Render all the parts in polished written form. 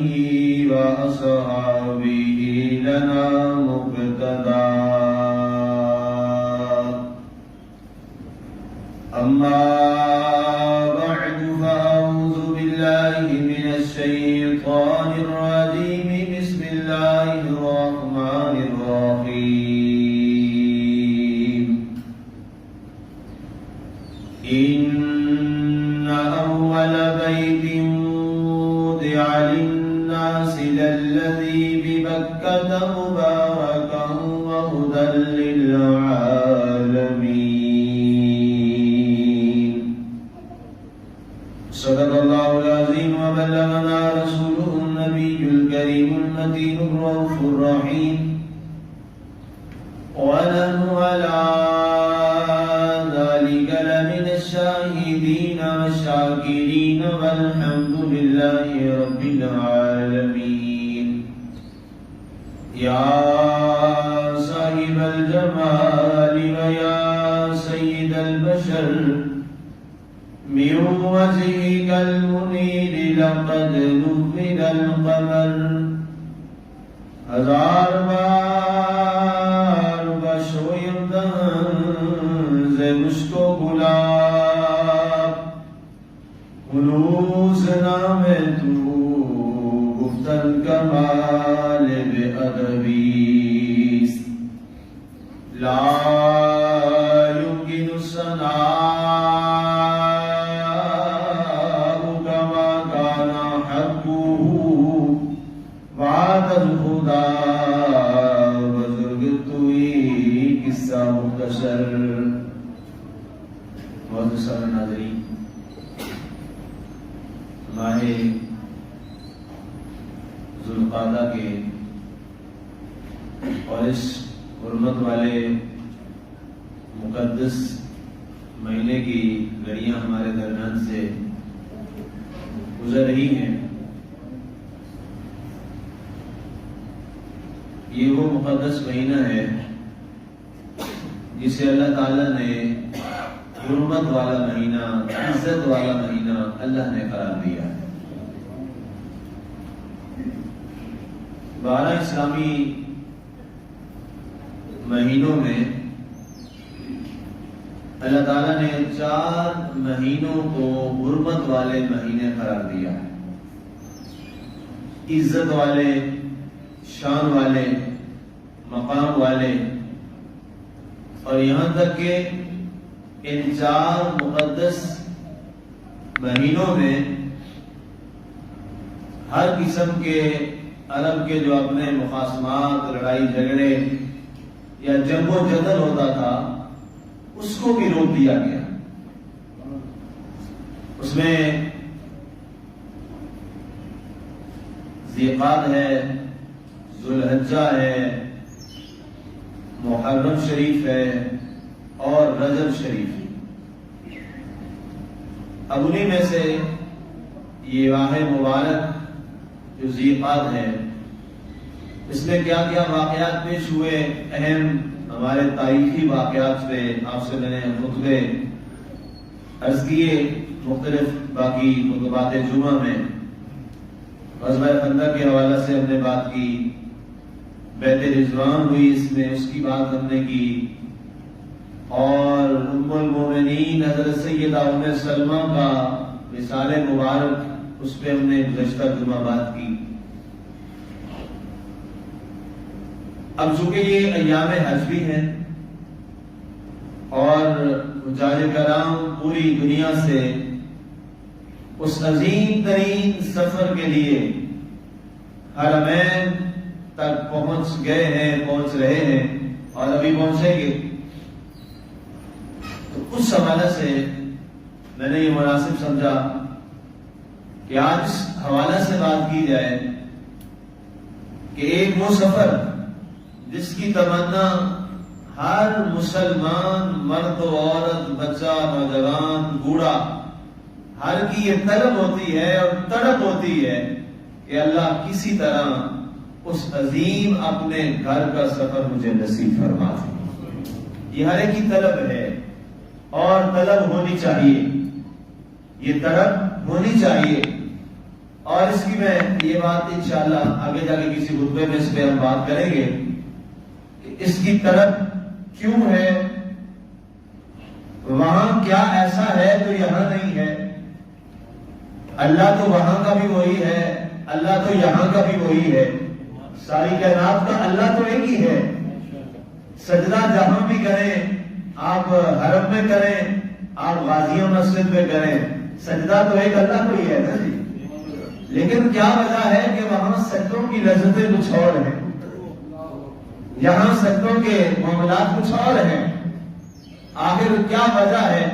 آله وأصحابه لنا مقتدى أما بعد فأعوذ بالله من الشيطان الرجيم بسم الله الرحمن الرحيم إن أول بيت وضع للناس للذي ببكة مباركا وهدى للعالمين صدق الله العظيم وبلغنا رسوله النبي الكريم المتين الرؤوف الرحيم ونحن على ذلك لمن الشاهدين والشاكرين والحمد لله رب العالمين يا صاحب الجمال ويا سيد البشر من وجهك المنير لقد نور القمر ہزار بار بشویم دہن سے مشک و گلاب خلوص نام تو گفتن کمال بے ادبیست لا يمكن الثناء كما كان حقه بعد الخدا بزرگ توئی قصہ مختصر. بہت سارے ناظرین، ماہ ذوالقعدہ کے اور اس حرمت والے مقدس مہینے کی گھڑیاں ہمارے درمیان سے گزر رہی ہیں. یہ وہ مقدس مہینہ ہے جسے اللہ تعالیٰ نے حرمت والا مہینہ، عزت والا مہینہ اللہ نے قرار دیا ہے. 12 اسلامی مہینوں میں اللہ تعالیٰ نے 4 مہینوں کو حرمت والے مہینے قرار دیا ہے. عزت والے، شان والے، مقام والے، اور یہاں تک کہ ان 4 مقدس مہینوں میں ہر قسم کے عرب کے جو اپنے مخاصمات، لڑائی جھگڑے یا جنگ و جدل ہوتا تھا اس کو بھی روک دیا گیا. اس میں ذیقعد ہے، ذوالحجہ ہے، محرم شریف ہے اور رجب شریف. اب انہی میں سے یہ ماہ مبارک جو ذیقعد ہے، اس میں کیا کیا واقعات پیش ہوئے، اہم ہمارے تاریخی واقعات پہ آپ سے میں نے خطبے عرض کیے. مختلف باقی خطبات جمعہ میں غزوہ خندق کے حوالہ سے ہم نے بات کی، بیعت رضوان ہوئی، اس میں اس کی بات ہم نے کی، اور ام المومنین حضرت سیدہ ام سلمہ کا وصال مبارک، اس پہ ہم نے گزشتہ جمعہ بات کی. اب چونکہ یہ ایام حج بھی ہیں اور حجاج کرام پوری دنیا سے اس عظیم ترین سفر کے لیے حرمین تک پہنچ گئے ہیں، پہنچ رہے ہیں اور ابھی پہنچیں گے، تو اس حوالے سے میں نے یہ مناسب سمجھا کہ آج اس حوالے سے بات کی جائے کہ ایک وہ سفر جس کی تمنا ہر مسلمان، مرد و عورت، بچہ، نوجوان، بوڑھا، ہر کی یہ طلب ہوتی ہے اور تڑپ ہوتی ہے کہ اللہ کسی طرح اس عظیم اپنے گھر کا سفر مجھے نصیب فرما دے. یہ ہر ایک کی طلب ہے اور طلب ہونی چاہیے، یہ طلب ہونی چاہیے. اور اس کی میں یہ بات انشاءاللہ آگے جا کے کسی خطبے میں اس پہ ہم بات کریں گے کہ اس کی طرف کیوں ہے، وہاں کیا ایسا ہے جو یہاں نہیں ہے۔ اللہ تو وہاں کا بھی وہی ہے، اللہ تو یہاں کا بھی وہی ہے، ساری کائنات کا اللہ تو ایک ہی ہے۔ سجدہ جہاں بھی کریں، آپ حرم میں کریں، آپ غازیوں مسجد میں کریں، سجدہ تو ایک اللہ کو ہی ہے نا جی۔ لیکن کیا وجہ ہے کہ وہاں سجدوں کی لذتیں کچھ اور ہیں، یہاں سجدوں کے معاملات کچھ اور ہیں۔ آخر کیا وجہ ہے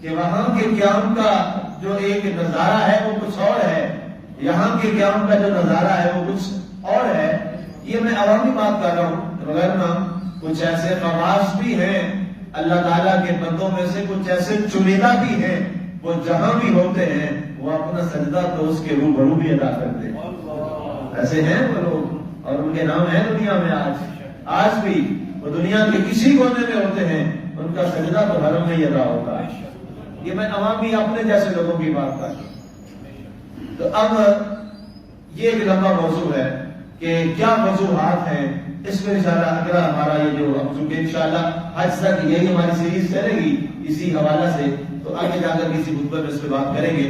کہ وہاں کے قیام کا جو ایک نظارہ ہے وہ کچھ اور ہے، یہاں کے قیام کا جو نظارہ ہے وہ کچھ اور ہے۔ یہ میں عوامی بات کر رہا ہوں، وغیرہ کچھ ایسے خواص بھی ہیں اللہ تعالیٰ کے بندوں میں سے، کچھ ایسے چنیدہ بھی ہیں، وہ جہاں بھی ہوتے ہیں وہ اپنا سجدہ تو اس کے روبرو بھی ادا کرتے ہیں۔ ایسے ہیں وہ لوگ اور ان کے نام ہیں دنیا میں، آج بھی وہ دنیا کے کسی کونے میں ہوتے ہیں، ان کا سجدہ تو حرم میں ہی ادا ہوتا ہے۔ یہ میں عوامی اپنے جیسے لوگوں کی بات کر رہا ہوں۔ تو اب یہ ایک لمبا موضوع ہے کہ کیا وجوہات ہیں، اس میں انشاءاللہ اگلا ہمارا یہ جو اب چونکہ انشاءاللہ حج تک یہی ہماری سیریز چلے گی اسی حوالہ سے، تو آگے جا کر کسی خطبے میں اس پہ بات کریں گے۔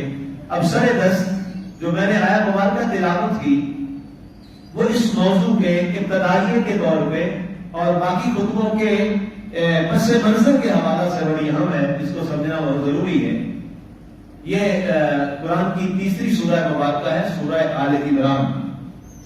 اب سر دست جو میں نے آیت مبارکہ تلاوت کی وہ اس موضوع کے ابتدائیے کے طور پہ اور باقی خطبوں کے پس منظر کے حوالہ سے بڑی اہم ہے، جس کو سمجھنا بہت ضروری ہے۔ یہ قرآن کی تیسری سورہ مبارکہ ہے، سورہ آل عمران۔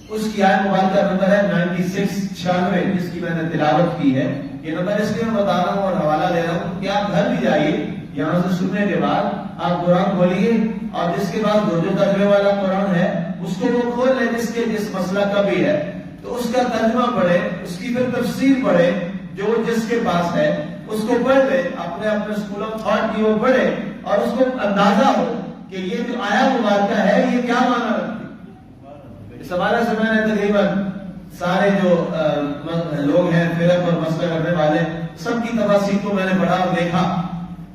اس کی آیت مبارکہ نمبر ہے 96 جس کی میں نے تلاوت کی ہے۔ یہ نمبر اس لیے میں بتا رہا ہوں اور حوالہ دے رہا ہوں کہ آپ گھر بھی جائیے، یہاں سے سننے کے بعد آپ قرآن کھولیے اور جس کے بعد جو ترجمے والا قرآن ہے اس کو وہ کھول لیں جس مسئلہ کا بھی ہے، تو اس کا ترجمہ پڑھے، اس کی پھر تفسیر پڑھے، جو جس کے پاس ہے اس کو پڑھ لے، اپنے اسکول آف تھاٹ کی وہ پڑھے اور اس کو اندازہ ہو کہ یہ جو آیا مبارکہ ہے یہ کیا معنی رکھتی ہے۔ اس حوالے سے میں نے تقریباً سارے جو لوگ ہیں فرق اور مسئلہ کرنے والے سب کی تفاسیر کو میں نے پڑھا اور دیکھا،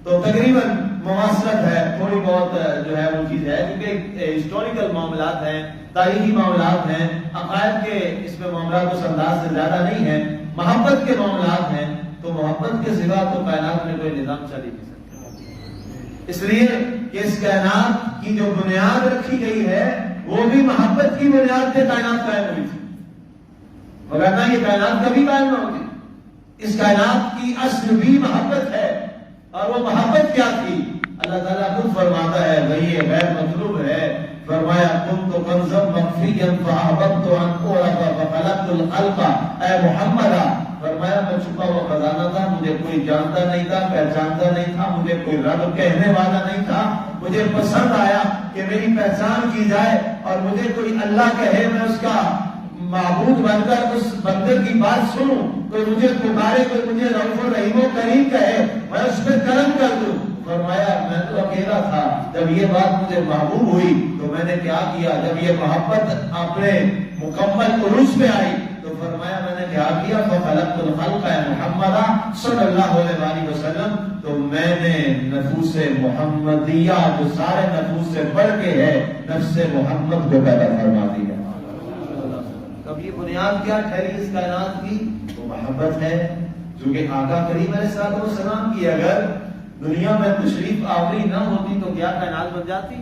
تو تقریباً مواصلت ہے، تھوڑی بہت جو ہے وہ چیز ہے، کیونکہ ہسٹوریکل معاملات ہیں، تاریخی معاملات ہیں، عقائد کے اس میں معاملات اس انداز سے زیادہ نہیں ہیں، محبت کے معاملات ہیں، تو محبت کے سوا تو کائنات میں کوئی نظام چل ہی نہیں سکتا۔ اس لیے کہ اس کائنات کی جو بنیاد رکھی گئی ہے وہ بھی محبت کی بنیاد پہ کائنات قائم ہوئی تھی، وگرنہ یہ کائنات کبھی قائم نہ ہوتی۔ اس کائنات کی اصل بھی محبت ہے، اور وہ محبت کیا تھی؟ اللہ تعالیٰ خود فرماتا ہے وہی غیر مطلوب ہے، فرمایا کنت کنزا مخفیا فاحببت ان اعرف فخلقت الخلق، اے محمد فرمایا میں چھپا ہوا خزانہ تھا، مجھے کوئی جانتا نہیں تھا، پہچانتا نہیں تھا، مجھے کوئی رب کہنے والا نہیں تھا، مجھے پسند آیا کہ میری پہچان کی جائے اور مجھے کوئی اللہ کہے، میں اس کا معبود بن کر اس بندے کی بات سنوں، کوئی مجھے پکارے، کوئی مجھے رؤوف رحیم و کریم کہے، میں اس پہ کرم کر دوں۔ فرمایا میں تو اکیلا تھا، جب یہ بات مجھے محبوب ہوئی تو میں نے کیا کیا، جب یہ محبت اپنے مکمل عروج پہ آئی تو فرمایا میں نے کیا کیا، فخلقت الخلق محمد صلی اللہ علیہ وسلم، تو میں نے نفوس محمدیہ جو سارے نفوس سے بڑھ کے ہے نفس محمد کو پیدا فرما دیا۔ اب یہ بنیاد کیا ٹھہری اس کائنات کی؟ وہ محبت ہے، جو کہ آقا کریم علیہ السلام کی اگر دنیا میں تشریف آوری نہ ہوتی تو کیا کائنات بن جاتی؟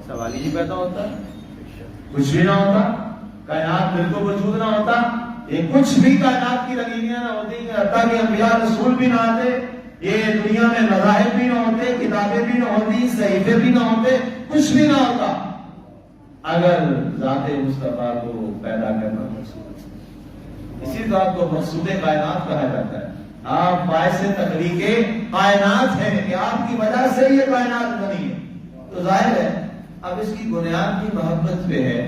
سوال ہی پیدا ہوتا، کچھ بھی نہ ہوتا، کائنات بالکل وجود نہ ہوتا، یہ کچھ بھی کائنات کی رنگینیاں نہ ہوتی، حتیٰ کہ انبیاء رسول بھی نہ آتے، یہ دنیا میں مذاہب بھی نہ ہوتے، کتابیں بھی نہ ہوتی، صحیفے بھی نہ ہوتے، کچھ بھی نہ ہوتا اگر ذات مصطفیٰ کو پیدا کرنا مقصود۔ اسی ذات کو مقصود کائنات کہا جاتا ہے۔ آپ باعث تخلیق کائنات ہیں کہ آپ کی وجہ سے یہ کائنات بنی ہے، تو ظاہر ہے اب اس کی بنیاد بھی محبت پہ ہے،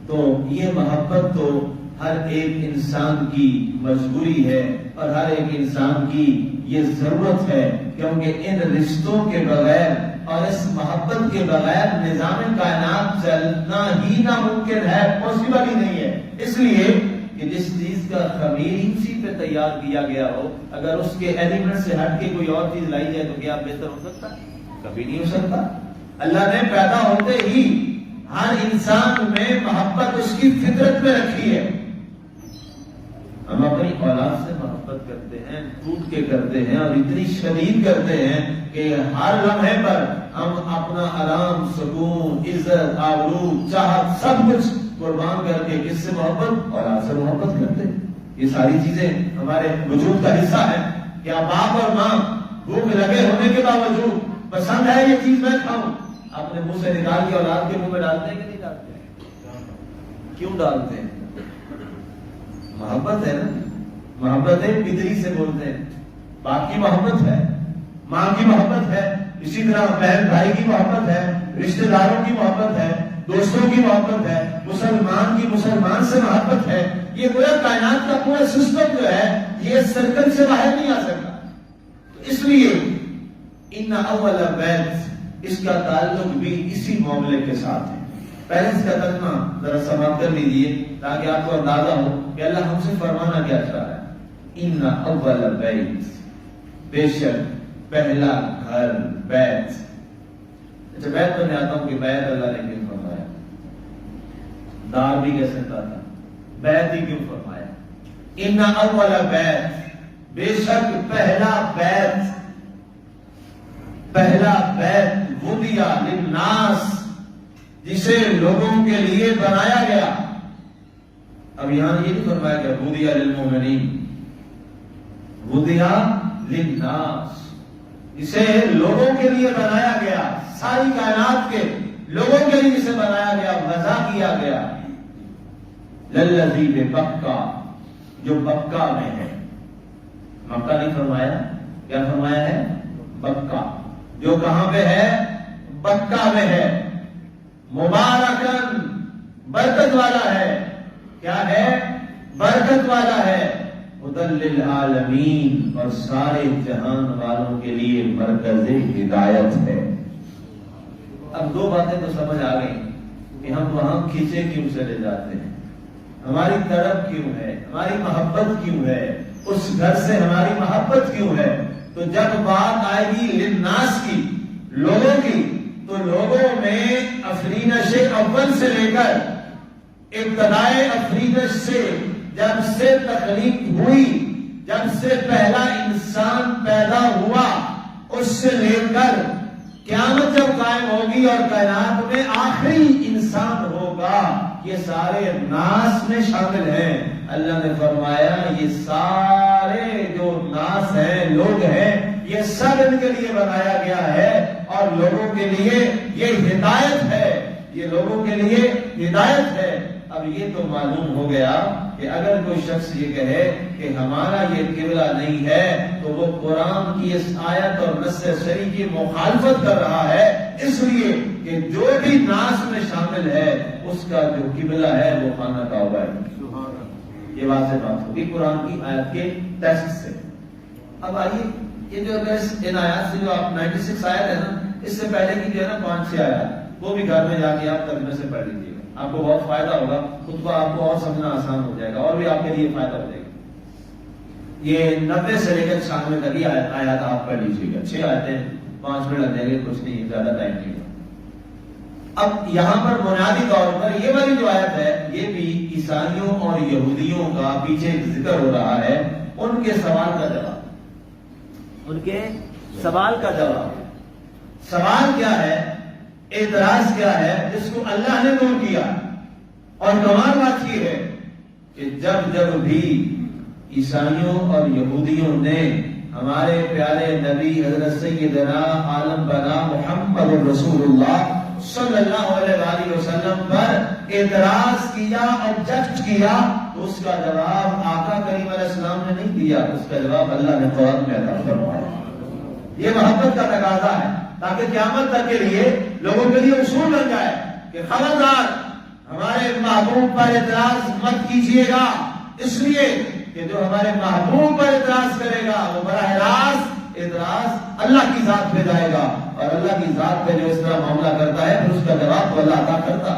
تو یہ محبت تو ہر ایک انسان کی مجبوری ہے اور ہر ایک انسان کی یہ ضرورت ہے، کیونکہ ان رشتوں کے بغیر اور اس محبت کے بغیر نظام کائنات چلنا ہی ناممکن ہے، پاسبل ہی نہیں ہے۔ اس لیے کہ جس چیز کا خمیر ہی اسی پہ تیار کیا گیا ہو، اگر اس کے ایلیمنٹ سے ہٹ کے کوئی اور چیز لائی جائے تو کیا بہتر ہو سکتا؟ کبھی نہیں ہو سکتا۔ اللہ نے پیدا ہوتے ہی ہر انسان میں محبت اس کی فطرت میں رکھی ہے. ہم اپنی اولاد سے محبت کرتے ہیں، ٹوٹ کے کرتے ہیں، اور اتنی شدید کرتے ہیں کہ ہر لمحے پر ہم اپنا آرام، سکون، عزت، آبرو، چاہت سب کچھ قربان کر کے کس سے محبت؟ اولاد سے محبت کرتے ہیں. یہ ساری چیزیں ہمارے وجود کا حصہ ہے. کیا باپ اور ماں بھوک لگے ہونے کے باوجود پسند ہے یہ چیز میں کھاؤں، اپنے منہ سے نکال کے اولاد کے منہ میں ڈالتے ہیں کہ نہیں ڈالتے ہیں؟ کیوں ڈالتے ہیں؟ محبت ہے نا. محبت ہے، فطری سے بولتے ہیں. باپ کی محبت ہے، ماں کی محبت ہے، اسی طرح بہن بھائی کی محبت ہے، رشتہ داروں کی محبت ہے، دوستوں کی محبت ہے، مسلمان کی مسلمان سے محبت ہے. یہ پورا کائنات کا پورا سسٹم جو ہے یہ سرکل سے باہر نہیں آ سکتا. اس لیے ان اول بیت، اس کا تعلق بھی اسی معاملے کے ساتھ ہے. پہلے اس کا ترجمہ ذرا سماعت کر لیجیے تاکہ آپ کو اندازہ ہو کہ اللہ ہم سے فرمانا کیا چاہ رہا ہے. ان اول بیت، بے شک پہلا گھر، بیت. اچھا بیت میں آتا ہوں کہ بیت اللہ نے کیوں فرمایا؟ دار بھی کہہ سکتا تھا، بیت ہی کیوں فرمایا؟ ان اول بیت، بے شک پہلا بیت، پہلا بیت وضع للناس، جسے لوگوں کے لیے بنایا گیا. اب یہاں یہ نہیں فرمایا گیا وضع للمؤمنین، وضع للناس، جسے لوگوں کے لیے بنایا گیا، ساری کائنات کے لوگوں کے لیے جسے بنایا گیا، وضع کیا گیا. للذی ببکہ، جو بکہ میں ہے. مکہ نہیں فرمایا، کیا فرمایا ہے؟ بکہ. جو کہاں پہ ہے؟ بکہ میں ہے. مبارکن، برکت والا ہے. کیا ہے؟ برکت والا ہے. ہدی للعالمین، اور سارے جہان والوں کے لیے مرکز ہدایت ہے. اب دو باتیں تو سمجھ آ گئی کہ ہم وہاں کھینچے کیوں چلے جاتے ہیں، ہماری طرف کیوں ہے، ہماری محبت کیوں ہے، اس گھر سے ہماری محبت کیوں ہے. تو جب بات آئے گی للناس کی، لوگوں کی، تو لوگوں میں افرینش اول سے لے کر ابتدائے افرینش سے، جب سے تخلیق ہوئی، جب سے پہلا انسان پیدا ہوا، اس سے لے کر قیامت جب قائم ہوگی اور کائنات میں آخری انسان ہوگا، یہ سارے ناس میں شامل ہیں. اللہ نے فرمایا یہ سارے جو ناس ہیں، لوگ ہیں، یہ سب ان کے لیے بنایا گیا ہے اور لوگوں کے لیے یہ ہدایت ہے. یہ لوگوں کے لیے ہدایت ہے. اب یہ تو معلوم ہو گیا کہ اگر کوئی شخص یہ کہے کہ ہمارا یہ قبلہ نہیں ہے تو وہ قرآن کی اس آیت اور نص شریع کی مخالفت کر رہا ہے، اس لیے کہ جو بھی ناس میں شامل ہے اس کا جو قبلہ ہے وہ خانہ کعبہ ہے. یہ واضح بات ہوگی قرآن کی آیت کے ٹیکسٹ سے. اب آئیے یہ جو ان آیات سے جو آپ 96 آیت ہے نا، اس سے پہلے کی جو ہے نا 5-6 آیات، وہ بھی گھر میں جا کے آپ ترجمے سے پڑھ لیجیے گا، آپ کو بہت فائدہ ہوگا. خطبہ آپ کو اور سمجھنا آسان ہو جائے گا اور بھی آپ کے لیے فائدہ ہو جائے گا. یہ 90 سے لے کر 96 تک یہ آیات آپ پڑھ لیجیے گا. 6 آیتیں، 5 منٹ لگ جائیں گے، کچھ نہیں، زیادہ ٹائم نہیں. اب یہاں پر بنیادی طور پر یہ والی جو آیت ہے یہ بھی عیسائیوں اور یہودیوں کا پیچھے ذکر ہو رہا ہے، ان کے سوال کا جواب. ان کے سوال کا جواب. سوال کیا ہے، اعتراض کیا ہے جس کو اللہ نے دور کیا. اور کمال بات یہ ہے کہ جب بھی عیسائیوں اور یہودیوں نے ہمارے پیارے نبی حضرت سیدنا عالم بنا محمد رسول اللہ صلی اللہ علیہ وآلہ وسلم پر اعتراض کیا، آبجیکٹ کیا، تو اس کا جواب آقا کریم علیہ السلام نے نہیں دیا، اس کا جواب اللہ نے قرآن میں عطا فرمایا. یہ محبت کا تقاضا ہے تاکہ قیامت تک کے لیے لوگوں کے لیے اصول بن جائے کہ خبردار ہمارے محبوب پر اعتراض مت کیجیے گا، اس لیے کہ جو ہمارے محبوب پر اعتراض کرے گا وہ براہ راست اعتراض اللہ کی ذات پہ جائے گا، اور اللہ کی ذات پہ جو اس طرح معاملہ کرتا ہے پھر اس کا جواب تو اللہ عطا کرتا.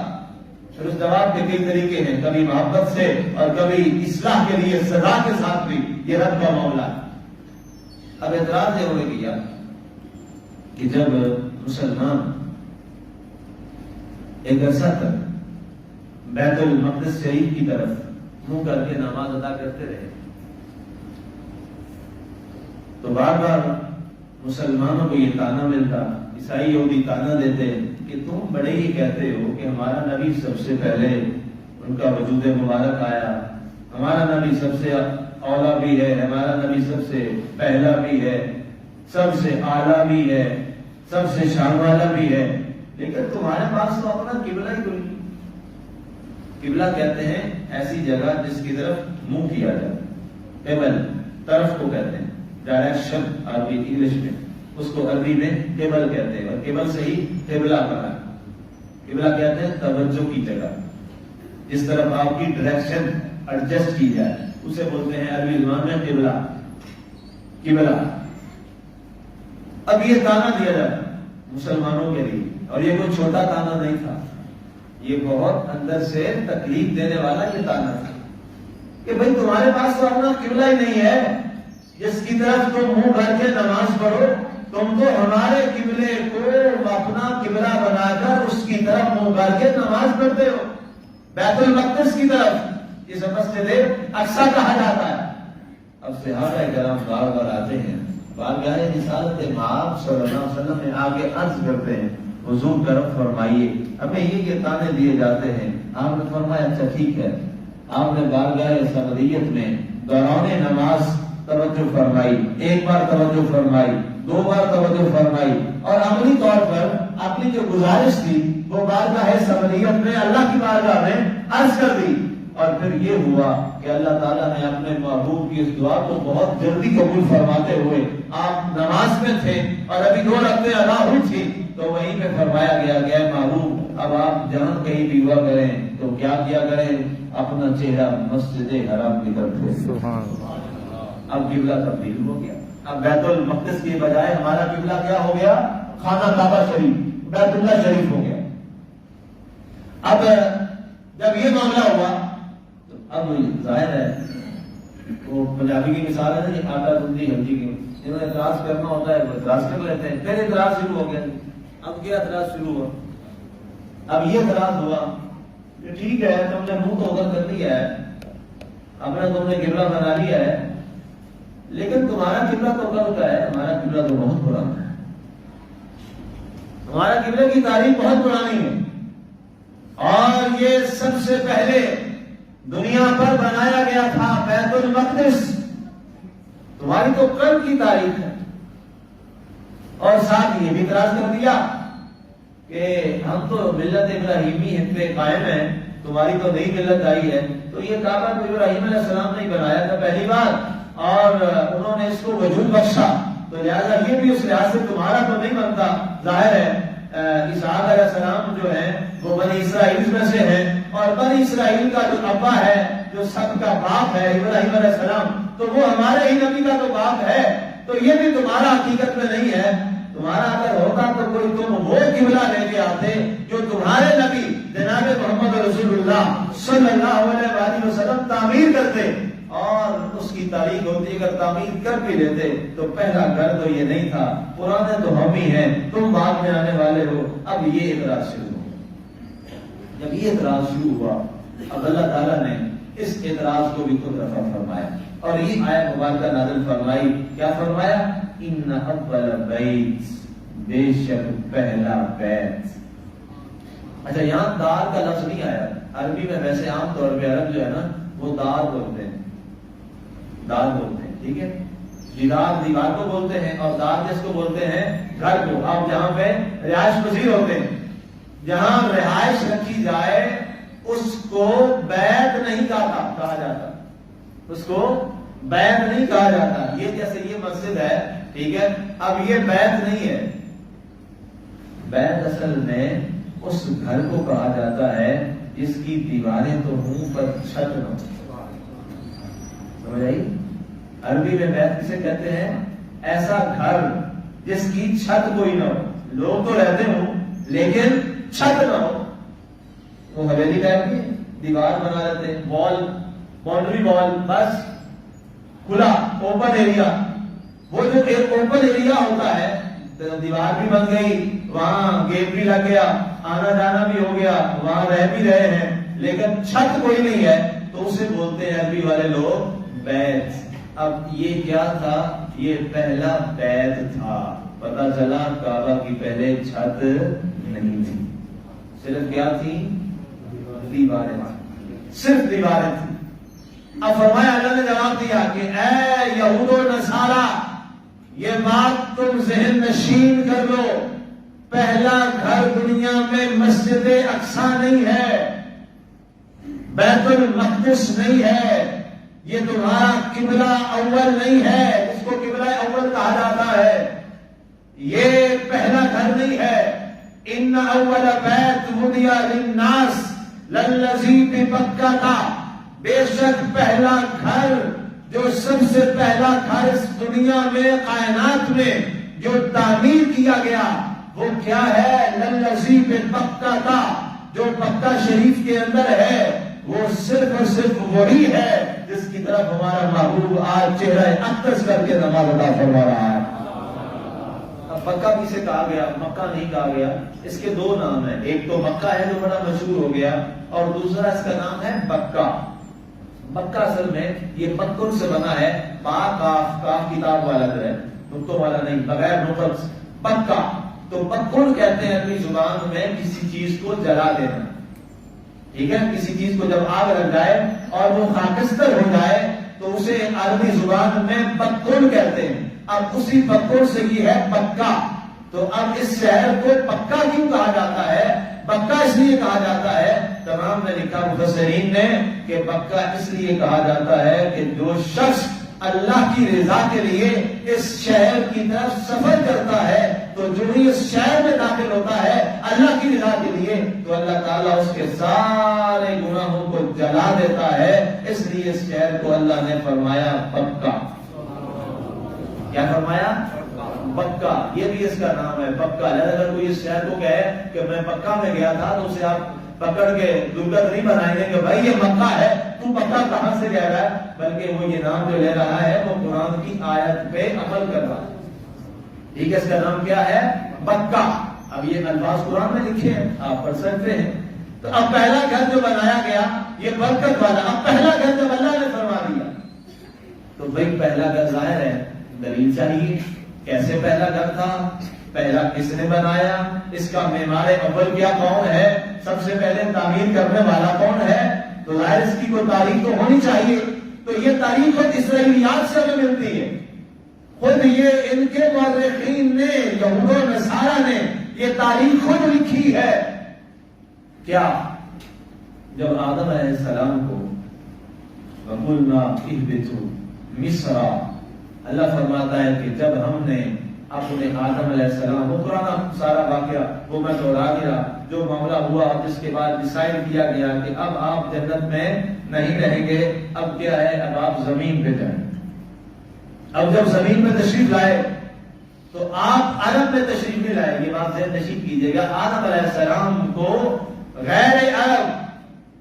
پھر اس جواب کے کئی طریقے ہیں، کبھی محبت سے اور کبھی اصلاح کے لیے سزا کے ساتھ بھی یہ رد کا معاملہ ہے. اب اعتراض یہ ہونے کیا کہ جب مسلمان ایک عرصہ تک بیت المقدس شریف کی طرف منہ کر کے نماز ادا کرتے رہے. تو بار بار مسلمانوں کو یہ تانا ملتا، عیسائی یہودی تانا دیتے کہ تم بڑے ہی کہتے ہو کہ ہمارا نبی سب سے پہلے ان کا وجود مبارک آیا، ہمارا نبی سب سے اولا بھی ہے، ہمارا نبی سب سے پہلا بھی ہے، سب سے اعلیٰ بھی ہے، سب سے شان والا بھی ہے، لیکن تمہارے پاس تو اپنا قبلہ ہی کوئی نہیں. قبلہ کہتے ہیں ایسی جگہ جس کی طرف منہ کیا جائے، قبل طرف کو کہتے ہیں، ڈائریکشن عربی انگلش میں، اس کو عربی میں قبل کہتے ہیں، اور قبل سے ہی قبلہ بنا. قبلہ کہتے ہیں توجہ کی جگہ، جس طرف آپ کی ڈائریکشن ایڈجسٹ کی جائے اسے بولتے ہیں عربی زبان میں قبلہ. قبلہ اب یہ تانا دیا جاتا مسلمانوں کے لیے، اور یہ کوئی چھوٹا تانا نہیں تھا، یہ بہت اندر سے تکلیف دینے والا یہ تانا تھا کہ بھئی تمہارے پاس تو اپنا قبلہ ہی نہیں ہے جس کی طرف تم منہ کر کے نماز پڑھو. تم تو ہمارے قبلے کو اپنا قبلہ بنا کر اس کی طرف منہ کر کے نماز پڑھتے ہو، بیت المقدس کی طرف، جسے مسجد اقصی کہا جاتا ہے. اب صحابہ کرام بار بار آتے ہیں، بارگاہ رسالت مآب صلی اللہ علیہ وسلم میں آگے عرض کرتے ہیں حضور کرم فرمائیے، ہمیں یہ تانے دیے جاتے ہیں. آپ نے فرمایا اچھا ٹھیک ہے. آپ نے بارگاہ سمریت میں دوران نماز توجہ فرمائی، ایک بار توجہ فرمائی، دو بار توجہ فرمائی، اور عملی طور پر اپنی جو گزارش تھی وہ بارگاہ سمریت میں اللہ کی بارگاہ میں عرض کر دی. اور پھر یہ ہوا کہ اللہ تعالیٰ نے اپنے محبوب کی اس دعا کو بہت جلدی قبول فرماتے ہوئے، آپ نماز میں تھے اور ابھی 2 رکعتیں ادا ہوئی تھی تو وہیں پہ فرمایا گیا کہ اے محبوب اب آپ جہاں کہیں بھی ہوا کریں تو کیا کیا کریں، اپنا چہرہ مسجد حرام کی طرف پھیریں. اب قبلہ تبدیل ہو گیا. اب بیت المقدس کی بجائے ہمارا قبلہ کیا ہو گیا، خانہ کعبہ شریف، بیت اللہ شریف ہو گیا. اب جب یہ معاملہ ہوا تو اب ظاہر ہے وہ پنجابی کی مثال ہے نا جی، آٹا گندی ہلدی کی، جنہوں نے اعتراض کرنا ہوتا ہے وہ اعتراض کر لیتے ہیں. پھر اعتراض شروع ہو گیا. اب کیا اعتراض شروع ہوا؟ اب یہ اعتراض ہوا کہ ٹھیک ہے تم نے منہ تو ادھر کر لیا ہے، اپنا تم نے قبلہ بنا لیا ہے، لیکن تمہارا قبلہ تو کب کا ہے؟ ہمارا قبلہ تو بہت پرانا ہے، ہمارا قبلے کی تاریخ بہت پرانی ہے، اور یہ سب سے پہلے دنیا پر بنایا گیا تھا بیت المقدس، تمہاری تو کل کی تاریخ ہے. اور ساتھ یہ بھی اعتراض کر دیا کہ ہم تو ملت ابراہیمی ہند پہ قائم ہیں، تمہاری تو نئی ملت آئی ہے. تو یہ کعبہ تو ابراہیم علیہ السلام نے بنایا تھا پہلی بار، اور انہوں نے اس کو وجود بخشا، تو لہٰذا یہ بھی اس لحاظ سے تمہارا تو نہیں بنتا. ظاہر ہے اسحاق علیہ السلام جو ہیں وہ بنی اسرائیل میں سے ہیں، اور بنی اسرائیل کا جو ابا ہے، جو سب کا باپ ہے ابراہیم علیہ السلام، تو وہ ہمارے ہی نبی کا تو باپ ہے. تو یہ بھی تمہارا حقیقت میں نہیں ہے. تمہارا اگر ہوتا تو کوئی تم وہ قبلہ لے کے آتے جو تمہارے نبی جناب محمد رسول اللہ صلی اللہ علیہ وآلہ وسلم تعمیر کرتے، اور اس کی تاریخ ہوتی اگر تعمیر کر بھی لیتے تو پہلا گھر تو یہ نہیں تھا، پرانے تو ہم ہی ہیں، تم بعد میں آنے والے ہو. اب یہ اعتراض شروع ہوا. جب یہ اعتراض شروع ہوا اب اللہ تعالیٰ نے اس اعتراض کو بھی خود رفع فرمایا، اور یہ آیت مبارکہ نازل فرمائی. کیا فرمایا؟ ان اول بیت، بے شک پہلا بیت. اچھا یہاں دار کا لفظ نہیں آیا. عربی میں ویسے عام طور پہ عرب جو ہے نا وہ دار بولتے ہیں، دار بولتے ہیں، ٹھیک ہے. جدار دیوار کو بولتے ہیں، اور دار جس کو بولتے ہیں گھر کو. آپ جہاں پہ رہائش پذیر ہوتے ہیں، جہاں رہائش رکھی جائے اس کو بیت نہیں کہا جاتا، اس کو بیت نہیں کہا جاتا. یہ جیسے یہ مسجد ہے، ٹھیک ہے، اب یہ بیت نہیں ہے. بیت اصل میں اس گھر کو کہا جاتا ہے جس کی دیواریں تو ہوں پر چھت نہ ہو. سمجھ آئی؟ عربی میں بیت کسے کہتے ہیں؟ ایسا گھر جس کی چھت کوئی نہ ہو. لوگ تو رہتے ہوں لیکن چھت نہ ہو. وہ حویلی ٹائپ کی دیوار بنا لیتے ہیں، وال، باؤنڈری وال، بس کھلا اوپن ایریا. وہ جو ایک اوپن ایریا ہوتا ہے، دیوار بھی بن گئی، وہاں گیٹ بھی لگ گیا، آنا جانا بھی ہو گیا، وہاں رہ بھی رہے ہیں، لیکن چھت کوئی نہیں ہے، تو اسے بولتے ہیں عربی والے لوگ بیت۔ اب یہ کیا تھا؟ یہ پہلا بیت تھا۔ پتا چلا کعبہ کی پہلے چھت نہیں تھی، صرف کیا تھی؟ دیواریں، صرف دیواریں تھی۔ اب فرمایا، اللہ نے جواب دیا کہ اے یہود و نصارا، یہ بات تم ذہن نشین کر لو، پہلا گھر دنیا میں مسجد اقصی نہیں ہے، بیت المقدس نہیں ہے، یہ تمہارا قبلہ اول نہیں ہے جس کو قبلہ اول کہا جاتا ہے، یہ پہلا گھر نہیں ہے۔ ان اول بیت وضع للناس للذی ببکہ تھا، بے شک پہلا گھر، جو سب سے پہلا گھر اس دنیا میں کائنات میں جو تعمیر کیا گیا وہ کیا ہے؟ للذی ببکہ تھا، جو مکہ شریف کے اندر ہے، وہ صرف اور صرف وہی ہے جس کی طرف ہمارا محبوب آج چہرہ اقدس کر کے نماز ادا فرما رہا ہے۔ اب مکہ کسے کہا گیا؟ مکہ نہیں کہا گیا، اس کے دو نام ہیں، ایک تو مکہ ہے جو بڑا مشہور ہو گیا، اور دوسرا اس کا نام ہے بکہ۔ بکہ اصل میں یہ بکر سے بنا ہے، با کاف، کاف کتاب والا جو ہے، نقطوں والا نہیں، بغیر نقط، بکہ۔ تو بکر کہتے ہیں اپنی زبان میں کسی چیز کو جلا دینا، ٹھیک ہے؟ کسی چیز کو جب آگ لگ جائے اور وہ خاکستر ہو جائے تو اسے عربی زبان میں بکر کہتے ہیں۔ اب اسی بکر سے یہ ہے بکہ۔ تو اب اس شہر کو پکا کیوں کہا جاتا ہے؟ بکہ اس لیے کہا جاتا ہے، تمام نے لکھا مفسرین نے کہ بکہ اس لیے کہا جاتا ہے کہ جو شخص اللہ کی رضا کے لیے اس شہر کی طرف سفر کرتا ہے تو جو ہی اس شہر میں داخل ہوتا ہے اللہ کی رضا کے لیے تو اللہ تعالیٰ اس کے سارے گناہوں کو جلا دیتا ہے، اس لیے اس شہر کو اللہ نے فرمایا بکہ۔ کیا فرمایا؟ بکہ۔ یہ بھی اس کا نام ہے بکہ۔ اگر کوئی اس شہر کو کہے کہ میں مکہ میں گیا تھا تو اسے آپ پکڑ کے دلگت نہیں بنائیں گے کہ بھائی یہ مکہ ہے، تو مکہ کہاں سے کہہ رہا ہے، بلکہ وہ یہ نام جو لے رہا ہے وہ قرآن کی آیت پہ عمل کر رہا ہے، ٹھیک ہے؟ اس کا نام کیا ہے؟ بکہ۔ اب یہ الفاظ قرآن میں لکھے ہیں، آپ پڑھ سکتے ہیں۔ تو اب پہلا گھر جو بنایا گیا یہ برکت والا، اب پہلا گھر جب اللہ نے فرما دیا تو بھائی پہلا گھر ظاہر ہے دلیل چاہیے، کیسے پہلا گھر تھا، پہلا کس نے بنایا، اس کا معمار اول کیا کون ہے، سب سے پہلے تعمیر کرنے والا کون ہے، تو ظاہر اس کی کوئی تاریخ تو ہونی چاہیے۔ تو یہ تاریخ خود اسرائیلیات سے ہمیں ملتی ہے، خود یہ ان کے مورخین نے، یہود و نصارا نے یہ تاریخ خود لکھی ہے۔ کیا؟ جب آدم علیہ السلام کو وَقُلْنَا اهْبِطُوا مِصْرَ، اللہ فرماتا ہے کہ جب ہم نے اپنے آدم علیہ السلام، وہ پرانا سارا واقعہ وہ میں دوہرا دیا، جو معاملہ ہوا جس کے بعد ڈیسائیڈ کیا گیا کہ اب آپ جنت میں نہیں رہیں گے، اب کیا ہے، اب آپ زمین پہ جائیں۔ اب جب زمین میں تشریف لائے تو آپ عرب میں تشریف نہیں لائے، یہ بات ذہن نشین کیجیے گا۔ آدم علیہ السلام کو غیر عرب،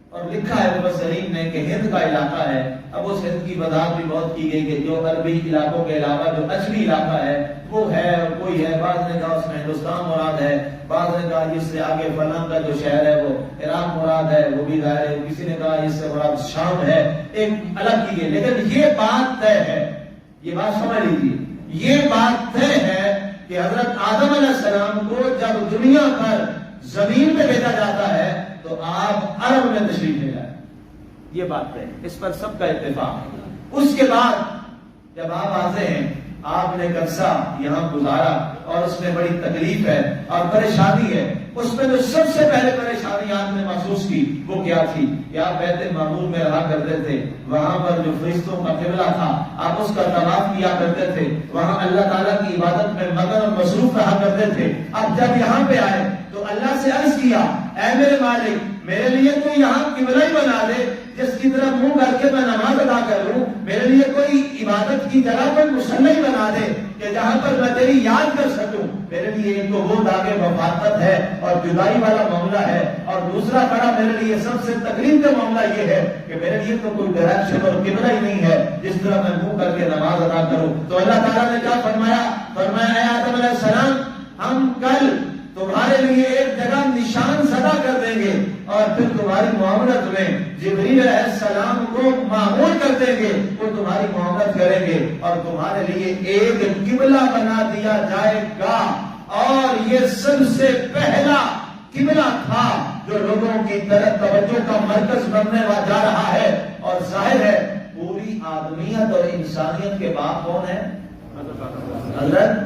اور لکھا ہے مفسرین نے کہ ہند کا علاقہ ہے۔ اب اس ہند کی وضاحت بھی بہت کی گئی کہ جو عربی علاقوں کے علاوہ جو اجمی علاقہ ہے وہ ہے اور کوئی ہے، بعض نے کہا اس میں ہندوستان مراد ہے، بعض نے کہا اس سے آگے فلاں کا جو شہر ہے وہ عراق مراد ہے، وہ بھی ظاہر ہے، کسی نے کہا اس سے مراد شام ہے، ایک الگ کی ہے، لیکن یہ بات طے ہے، یہ بات سمجھ لیجیے، یہ بات طے ہے کہ حضرت آدم علیہ السلام کو جب دنیا پر زمین پہ بھیجا جاتا ہے تو آپ عرب میں تشریف لے جائیں، یہ بات ہے، اس پر سب کا اتفاق ہے۔ اس کے بعد جب آپ آتے ہیں، آپ نے قرصہ یہاں گزارا اور اس میں بڑی تکلیف ہے اور پریشانی ہے، اس میں جو سب سے پہلے پریشانی آپ نے محسوس کی وہ کیا تھی کہ آپ بیت معمور میں رہا کرتے تھے، وہاں پر جو فرشتوں کا قبلہ تھا آپ اس کا طواف کیا کرتے تھے، وہاں اللہ تعالیٰ کی عبادت میں مگن اور مصروف رہا کرتے تھے۔ اب جب یہاں پہ آئے تو اللہ سے عرض کیا، اے میرے مالک میرے لیے کوئی یہاں قبلہ ہی بنا دے جس کی طرف منہ کر کے میں نماز ادا کر لوں، میرے لیے کوئی عبادت کی جگہ پر مصلی بنا دے کہ جہاں پر میں تیری یاد کر سکوں۔ میرے لیے ایک تو وہ داغ وفاقت ہے اور جدائی والا معاملہ ہے، اور دوسرا بڑا میرے لیے سب سے تکلیف کا معاملہ یہ ہے کہ میرے لیے تو کوئی ڈائریکشن اور قبلہ ہی نہیں ہے جس طرح میں منہ کر کے نماز ادا کروں۔ تو اللہ تعالیٰ نے کیا فرمایا؟ فرمایا اے آدم علیہ السلام، ہم کل تمہارے لیے ایک جگہ نشان زدہ کر دیں گے اور پھر تمہاری معاملت میں جبریل علیہ السلام کو معمول کر دیں گے، وہ تمہاری معاملت کریں گے اور تمہارے لیے ایک قبلہ بنا دیا جائے گا۔ اور یہ سب سے پہلا قبلہ تھا جو لوگوں کی طرف توجہ کا مرکز بننے جا رہا ہے، اور ظاہر ہے پوری آدمیت اور انسانیت کے باپ کون ہے؟ حضرت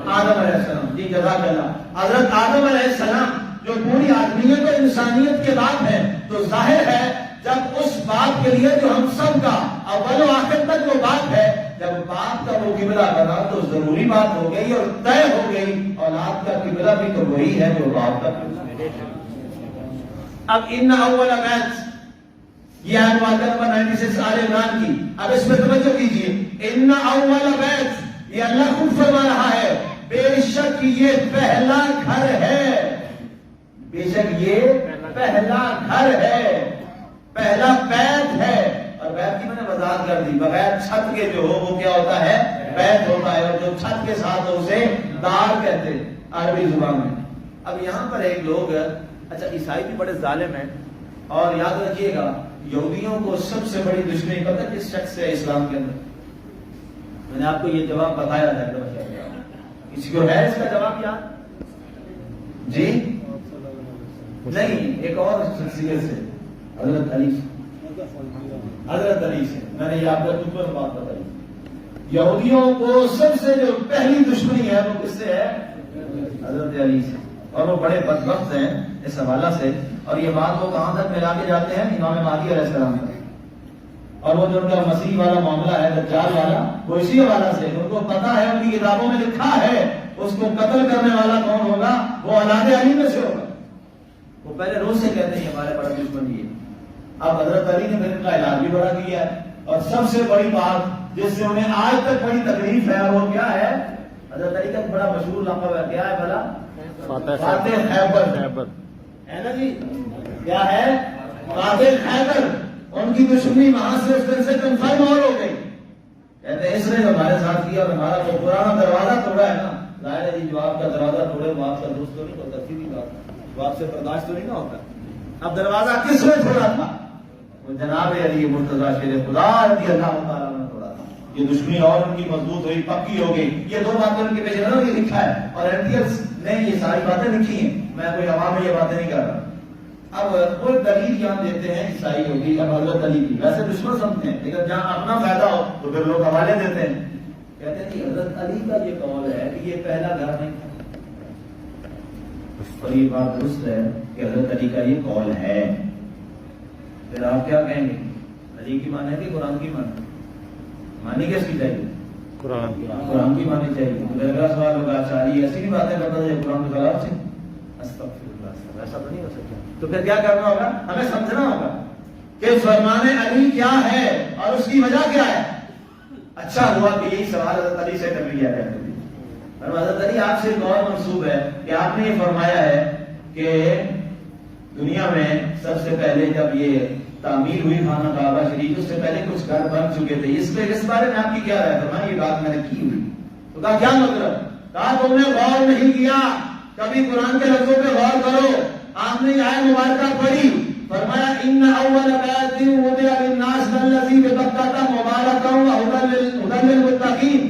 آدم علیہ السلام۔ جی جزاک اللہ۔ حضرت آدم علیہ السلام جو پوری آدمیت اور انسانیت کے باپ ہیں، تو ظاہر ہے جب اس باپ کے لیے جو ہم سب کا اول و آخر تک وہ باپ ہے، جب باپ کا وہ قبلہ بنا تو ضروری بات ہو گئی اور طے ہو گئی اولاد کا قبلہ بھی تو وہی ہے جو باپ کا قبلہ۔ اب ان اول بیت، یہ آیت نمبر 96 آل عمران کی، اب اس میں توجہ کیجیے، ان اول بیت، یہ اللہ خود فرما رہا ہے بے شک یہ پہلا گھر ہے، بے شک یہ پہلا گھر ہے، پہلا بیت ہے۔ اور بیت کی میں نے وضاحت کر دی، بغیر چھت کے جو ہو وہ کیا ہوتا ہے؟ بیت ہوتا ہے، اور جو چھت کے ساتھ ہو اسے دار کہتے ہیں عربی زبان میں۔ اب یہاں پر ایک لوگ، اچھا عیسائی بھی بڑے ظالم ہیں، اور یاد رکھیے گا یہودیوں کو سب سے بڑی دشمنی پتہ کس شخص سے اسلام کے اندر؟ میں نے آپ کو یہ جواب بتایا تھا، کسی کو ہے اس کا جواب یاد؟ جی نہیں، ایک اور شخصیت سے، حضرت علی سے۔ حضرت علی سے میں نے یہ آپ کو خود پر بات بتائی، یہودیوں کو سب سے جو پہلی دشمنی ہے وہ کس سے ہے؟ حضرت علی سے، اور وہ بڑے بدبخت ہیں اس حوالہ سے، اور یہ بات وہ کہاں تک ملا کے جاتے ہیں؟ امام مہدی علیہ السلام تک، اور وہ جو ان کا مسیح والا معاملہ ہے، دجال والا، وہ اسی حوالہ سے ان کو پتا ہے، ان کی کتابوں میں لکھا ہے اس کو قتل کرنے والا کون ہوگا؟ وہ اولاد علی میں سے ہوگا۔ وہ پہلے روز سے کہتے ہیں ہمارے بڑا دشمن یہ۔ اب حضرت علی نے پھر ان کا علاج بھی بڑا کیا ہے، اور سب سے بڑی بات جس سے انہیں آج تک بڑی تکلیف ہے وہ کیا ہے؟ حضرت علی کا بڑا مشہور لقب ہے، کیا ہے بھلا؟ فاتح خیبر ہے نا جی، کیا ہے؟ فاتح خیبر۔ ان کی دشمنی وہاں سے اس دن سے کنفرم اور ہو گئی، کہتے ہیں اس نے ہمارے ساتھ کیا، اور ہمارا وہ پرانا دروازہ توڑا ہے نا، ظاہر ہے جی جو آپ کا دروازہ توڑے وہ آپ کا دوست تو نہیں ہوتا، سیدھی بات، وہ آپ سے برداشت تو نہیں نہ ہوتا۔ اب دروازہ کس نے توڑا تھا؟ وہ جناب علی مرتضیٰ شیر خدا رضی اللہ تعالیٰ نے توڑا تھا۔ یہ دشمنی اور ان کی مضبوط ہوئی، پکی ہو گئی۔ یہ دو باتیں ان کے پیچھے نہ یہ لکھا ہے، اور اینٹیئرس نے یہ ساری باتیں لکھی ہیں، میں کوئی عوام میں یہ باتیں نہیں کر رہا۔ اب وہ دلیل یہاں دیتے ہیں عیسائی ہوگی اب حضرت علی کی، ویسے دشمن سمجھتے ہیں، لیکن جہاں اپنا فائدہ ہو تو پھر لوگ حوالے دیتے ہیں، کہتے ہیں کہ حضرت علی کا یہ قول ہے کہ یہ پہلا گھر نہیں تھا، اور یہ بات درست ہے کہ حضرت علی کا یہ قول ہے۔ پھر آپ کیا کہیں گے؟ علی کی مانے کہ قرآن کی مانے؟ مانی کس کی چاہیے؟ قرآن کی مانی چاہیے۔ میرا سوال ہوگا اچھا علی ایسی بھی باتیں کرتا ہے قرآن کے خلاف سے؟ ایسا تو نہیں ہو سکتا۔ تو پھر کیا کرنا ہوگا؟ ہمیں سمجھنا ہوگا کہ فرمان علی کیا ہے اور اس کی وجہ کیا ہے۔ اچھا ہوا کہ یہی سوال حضرت علی سے کر لیا ہے۔ حضرت علی آپ سے ایک اور منسوب ہے کہ آپ نے یہ فرمایا ہے کہ دنیا میں سب سے پہلے جب یہ تعمیر ہوئی خانہ کعبہ شریف، اس سے پہلے کچھ گھر بن چکے تھے، اس بارے میں آپ کی کیا رائے؟ فرمایا یہ بات میں نے کی ہوئی۔ تو کہا کیا مطلب؟ کہا تم نے غور نہیں کیا، کبھی قرآن کے لفظوں پہ غور کرو۔ آپ نے یہ آیت مبارکہ پڑھی، فرمایا ان اول بیت وضع للناس الذی ببکۃ مبارکا وہدی للمتقین،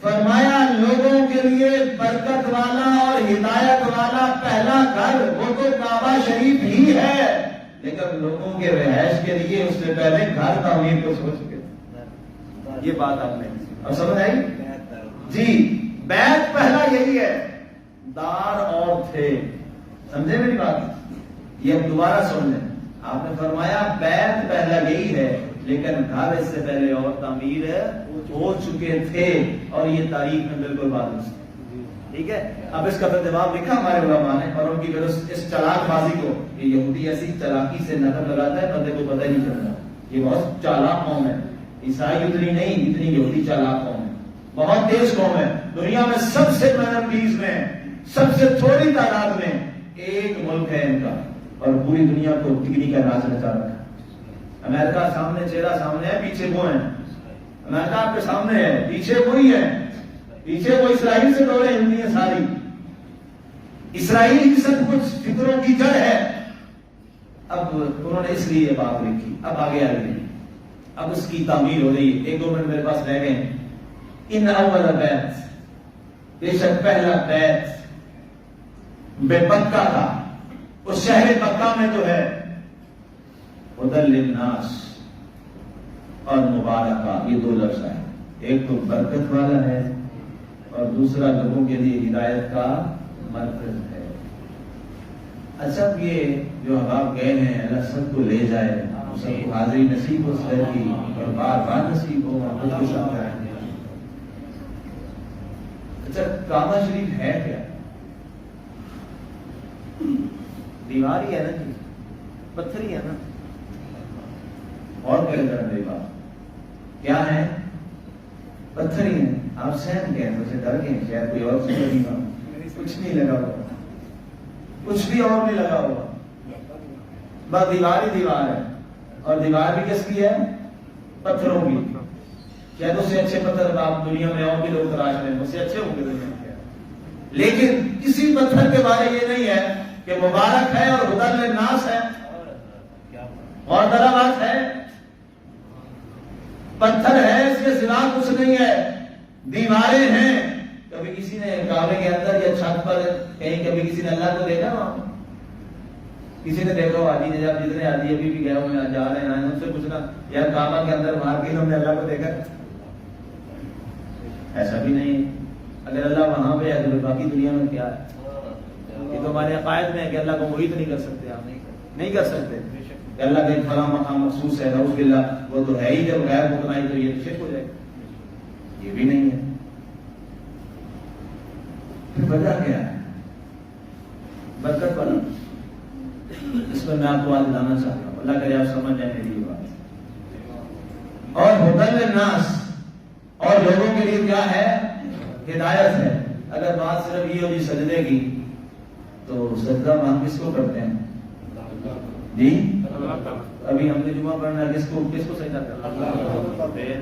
فرمایا لوگوں کے لیے برکت والا اور ہدایت والا پہلا گھر وہ تو کعبہ شریف ہی ہے، لیکن لوگوں کے رہائش کے لیے اس سے پہلے گھر تعمیر کو سوچ چکے تھے۔ یہ بات آپ نے اب سمجھ آئی؟ جی بیت پہلا یہی ہے، دار اور تھے، سمجھے میری بات؟ یہ اب دوبارہ سن لیں، آپ نے فرمایا بیت پہلا یہی ہے، لیکن گھر اس سے پہلے اور تعمیر ہو چکے تھے، اور یہ تاریخ میں بالکل واضح ہے۔ ٹھیک ہے، اب اس کا پھر جواب لکھا ہمارے علماء نے، اور ان کی پھر اس چالاک بازی کو، یہ یہودی ایسی چالاکی سے نقل لگاتا ہے بندے کو پتہ ہی نہیں چلتا، یہ بہت چالاک قوم ہے، عیسائی اتنی نہیں جتنی یہودی چالاک قوم ہے، بہت تیز قوم ہے۔ دنیا میں سب سے مائنورٹیز میں سب سے تھوڑی تعداد میں ایک ملک ہے ان کا، اور پوری دنیا کو ٹکری کا راج نچا رکھا ہے۔ امریکہ سامنے، چہرہ سامنے ہے، پیچھے وہ ہیں۔ امریکہ آپ کے سامنے ہے، پیچھے وہی ہے، پیچھے وہ اسرائیل سے ڈورے ہندی ہیں ساری، اسرائیل ہی سب کچھ فکروں کی جڑ ہے. اب انہوں نے اس لیے یہ بات لکھی. اب آگے آ گئی, اب اس کی تعمیر ہو رہی ہے. 1-2 منٹ میرے پاس رہ گئے. ان اول بیت, بے شک پہلا بیت بے مکہ تھا, اس شہر مکہ میں جو ہے ہدی للناس اور مبارکہ, یہ 2 لفظ ہیں. ایک تو برکت والا ہے اور دوسرا لوگوں کے لیے ہدایت کا مرکز ہے. اچھا یہ جو آپ گئے ہیں, اللہ سب کو لے جائے, سب کو حاضری نصیب ہو سر کی اور بار بار نصیب ہو. اچھا کعبہ شریف ہے کیا؟ دیوار ہی ہے نا جی, پتھر ہی ہے نا. اور میری بات کیا ہے؟ پتھر ہی ہے. آپ سہم گئے تو اسے ڈر گئے, شاید کوئی اور چیز نہیں ہوا. کچھ نہیں لگا ہوا, کچھ بھی اور نہیں لگا ہوا, بس دیوار ہی دیوار ہے. اور دیوار بھی کس کی ہے؟ پتھروں کی. شاید اس سے اچھے پتھر آپ دنیا میں اور بھی لوگ تلاش رہے ہیں, اس سے اچھے ہوں گے دنیا میں. لیکن کسی پتھر کے بارے یہ نہیں ہے کہ مبارک ہے اور ہدی للناس ہے اور درامات ہے. پتھر ہے, اس کے سوا کچھ نہیں ہے. دیواریں ہیں. کبھی کسی نے کعبے کے اندر یا چھت پر کہیں کبھی کسی نے اللہ کو دیکھا وہاں؟ کسی نے دیکھا ہو؟ حاجی جب جتنے حاجی ابھی بھی گئے ہوئے جا رہے ہیں, ان سے پوچھنا یار کعبہ کے اندر باہر کے ہم نے اللہ کو دیکھا؟ ایسا بھی نہیں ہے. اگر اللہ وہاں پہ ہے تو باقی دنیا میں کیا ہے؟ یہ تو ہمارے عقائد میں ہے کہ اللہ کو محیط نہیں کر سکتے. آپ نہیں کر سکتے کہ اللہ کا ایک فلاں مقام مخصوص ہے, نعوذ باللہ, وہ تو ہے ہی. جب غیر متنائی تو یہ شرک ہو جائے گا. یہ بھی نہیں ہے. پھر وجہ کیا ہے؟ برکت والا. اس پر میں آپ کو آج لانا چاہتا ہوں, اللہ کرے آپ سمجھ جائیں میری یہ بات. اور ہدی للناس, اور لوگوں کے لیے کیا ہے؟ ہدایت ہے. اگر بات صرف یہ ہوگی سجدے کی, تو سجدہ ہم کس کو کرتے ہیں جی؟ ابھی ہم نے جمعہ پڑھنا ہے, کس کو سجدہ کرنا ہے؟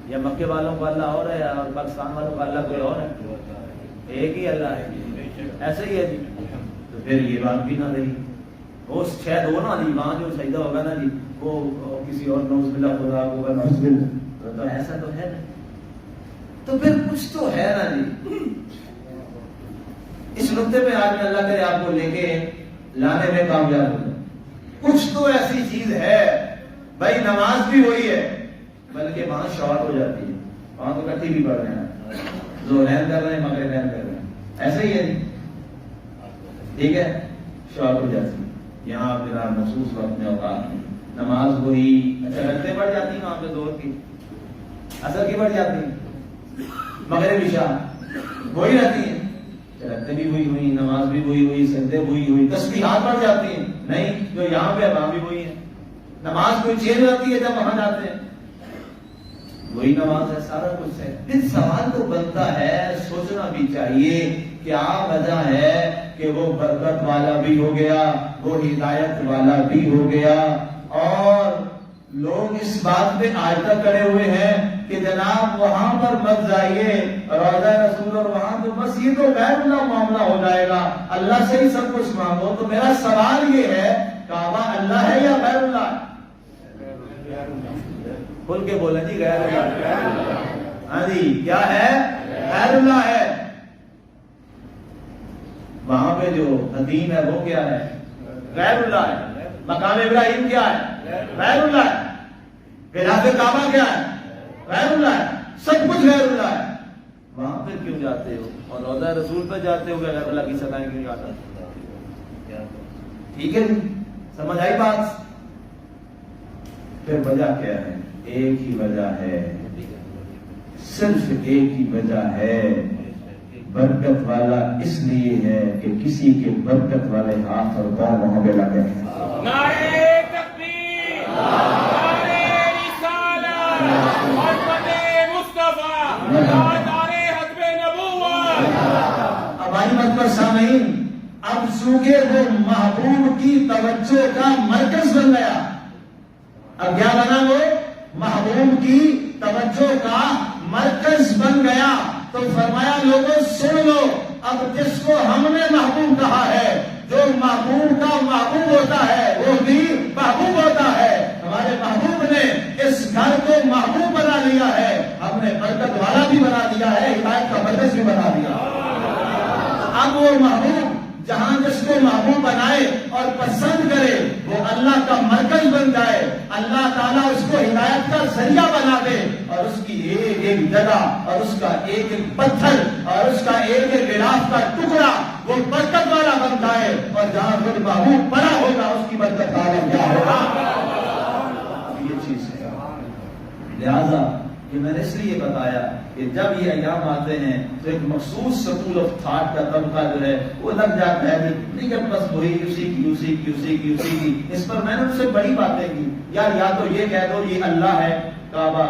یا مکے والوں کو اللہ اور ہے اور پاکستان والوں کا اللہ کوئی اور ہے؟ ایک ہی اللہ ہے. ایسے ہی ہے جی. تو پھر یہ بات بھی نہ رہی. وہ شاید ہو نا جی, وہاں جو سجدہ ہوگا نا جی, وہ کسی اور نعوذ باللہ خدا ہوگا, نعوذ باللہ, تو ایسا تو ہے نا. تو پھر کچھ تو ہے نا جی. اس نقطے میں آج میں اللہ کرے آپ کو لے کے لانے میں کامیاب ہو جائے. کچھ تو ایسی چیز ہے بھائی. نماز بھی وہی ہے, بلکہ وہاں شارٹ ہو جاتی ہے. وہاں تو کٹھی بھی پڑھ رہے ہیں, ظہرین کر رہے ہیں, مغربین کر رہے ہیں, ایسے ہی ہے جی. ٹھیک ہے, شارٹ ہو جاتی ہے. یہاں پھر مخصوص وقت میں اوقات میں نماز وہی. اچھا رکھتے بڑھ جاتی ہیں وہاں پہ ظہر کی, اثر کی بڑھ جاتی ہیں, مغرب عشاء وہی رہتی ہیں. رکھتے بھی وہی ہوئی, نماز بھی وہی ہوئی, سجدے وہی ہوئی, تسبیحات بڑھ جاتی ہیں. نہیں, جو یہاں پہ وہاں بھی وہی ہے. نماز کوئی چینج ہوتی ہے جب وہاں جاتے ہیں, وہی نماز ہے, سارا کچھ ہے. پھر سوال تو بنتا ہے, سوچنا بھی چاہیے کیا وجہ ہے کہ وہ برکت والا بھی ہو گیا, وہ ہدایت والا بھی ہو گیا, اور لوگ اس بات پہ آج تک کڑے ہوئے ہیں کہ جناب وہاں پر مت جائیے, روضہ رسول, اور وہاں تو بس یہ تو غیر اللہ معاملہ ہو جائے گا, اللہ سے ہی سب کچھ مانگو. تو میرا سوال یہ ہے, کعبہ اللہ ہے یا غیر اللہ ہے؟ کھل کے بولیں جی, غیر اللہ. ہاں جی, کیا ہے؟ غیر اللہ ہے. وہاں پہ جو حدیم ہے وہ کیا ہے؟ غیر اللہ ہے. مقام ابراہیم کیا ہے؟ غیر اللہ ہے. غلاف کعبہ کیا ہے؟ غیر اللہ ہے. سب کچھ غیر اللہ ہے. وہاں پہ کیوں جاتے ہو اور روضہ رسول پہ جاتے ہو غیر اللہ کی سزائیں کیوں جاتا؟ ٹھیک ہے جی, سمجھ آئی بات؟ پھر وجہ کیا ہے؟ ایک ہی وجہ ہے, صرف ایک ہی وجہ ہے. برکت والا اس لیے ہے کہ کسی کے برکت والے ہاتھ اور پاؤں وہاں پہ لگے ہیں. نعرے تکبیر, نعرے رسالت, محمد مصطفیٰ, نعرے حتم نبوت. اب آئی مت پر سامعین, اب چونکہ وہ محبوب کی توجہ کا مرکز بن گیا. اب کیا بنا؟ وہ محبوب کی توجہ کا مرکز بن گیا. تو فرمایا لوگوں سن لو, اب جس کو ہم نے محبوب کہا ہے، جو محبوب کا محبوب ہوتا ہے وہ بھی محبوب ہوتا ہے۔ ہمارے محبوب نے اس گھر کو محبوب بنا لیا ہے، ہم نے برکت والا بھی بنا دیا ہے، ہدایت کا مرکز بھی بنا دیا۔ اب وہ محبوب جہاں جس کو محبوب بنائے اور پسند کرے وہ اللہ کا مرکز بن جائے، اللہ تعالیٰ اس کو ہدایت کا ذریعہ بنا دے، اور اس کی ایک ایک جگہ اور اس کا ایک ایک پتھر اور اس کا ایک ایک غلاف کا ٹکڑا وہ برکت والا بن جائے، اور جہاں خود محبوب بڑا ہوگا اس کی برکت والا کیا ہوگا؟ یہ چیز ہے۔ لہذا یہ میں نے اس لیے بتایا کہ جب یہ ایام آتے ہیں تو ایک مخصوص سکول آف تھاٹ کا طبقہ جو ہے وہ لگ جاتا ہے نہیں کہ بس وہی اسی کی اس پر میں نے ان سے بڑی باتیں کی، یار یا تو یہ کہہ دو یہ اللہ ہے کعبہ،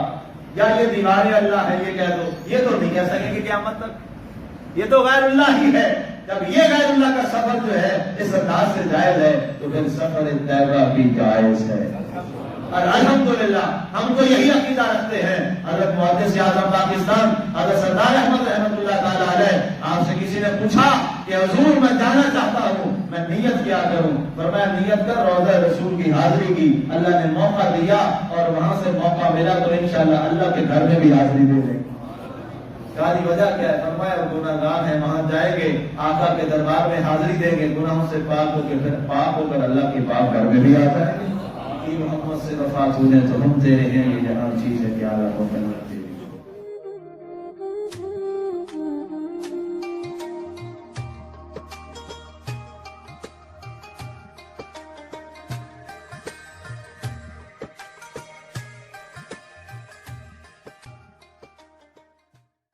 یا یہ دیواریں اللہ ہے یہ کہہ دو، یہ تو نہیں کہہ سکیں گے قیامت تک، یہ تو غیر اللہ ہی ہے۔ جب یہ غیر اللہ کا سفر جو ہے اس انداز سے جائز ہے تو پھر سفر طیبہ بھی جائز ہے۔ اور الحمدللہ ہم تو یہی عقیدہ رکھتے ہیں۔ حضرت محدث اعظم پاکستان حضرت سردار احمد رحمۃ اللہ تعالی علیہ، آپ سے کسی نے پوچھا کہ حضور میں جانا چاہتا ہوں، میں نیت کیا کروں؟ فرمایا نیت کر روضہ رسول کی حاضری کی، اللہ نے موقع دیا اور وہاں سے موقع ملا تو انشاءاللہ اللہ کے گھر میں بھی حاضری دے دیں گے۔ کاری وجہ کیا ہے؟ فرمایا گناہ گار ہیں، وہاں جائیں گے آقا کے دربار میں حاضری دیں گے، گناہوں سے پاک ہو کے پھر پاک ہو کر اللہ کے پاک گھر میں بھی آ جائیں گے۔ محمد سے وفات ہونے تو ہم تیرے ہیں، یہ جہاں چیز ہے کہ اللہ کو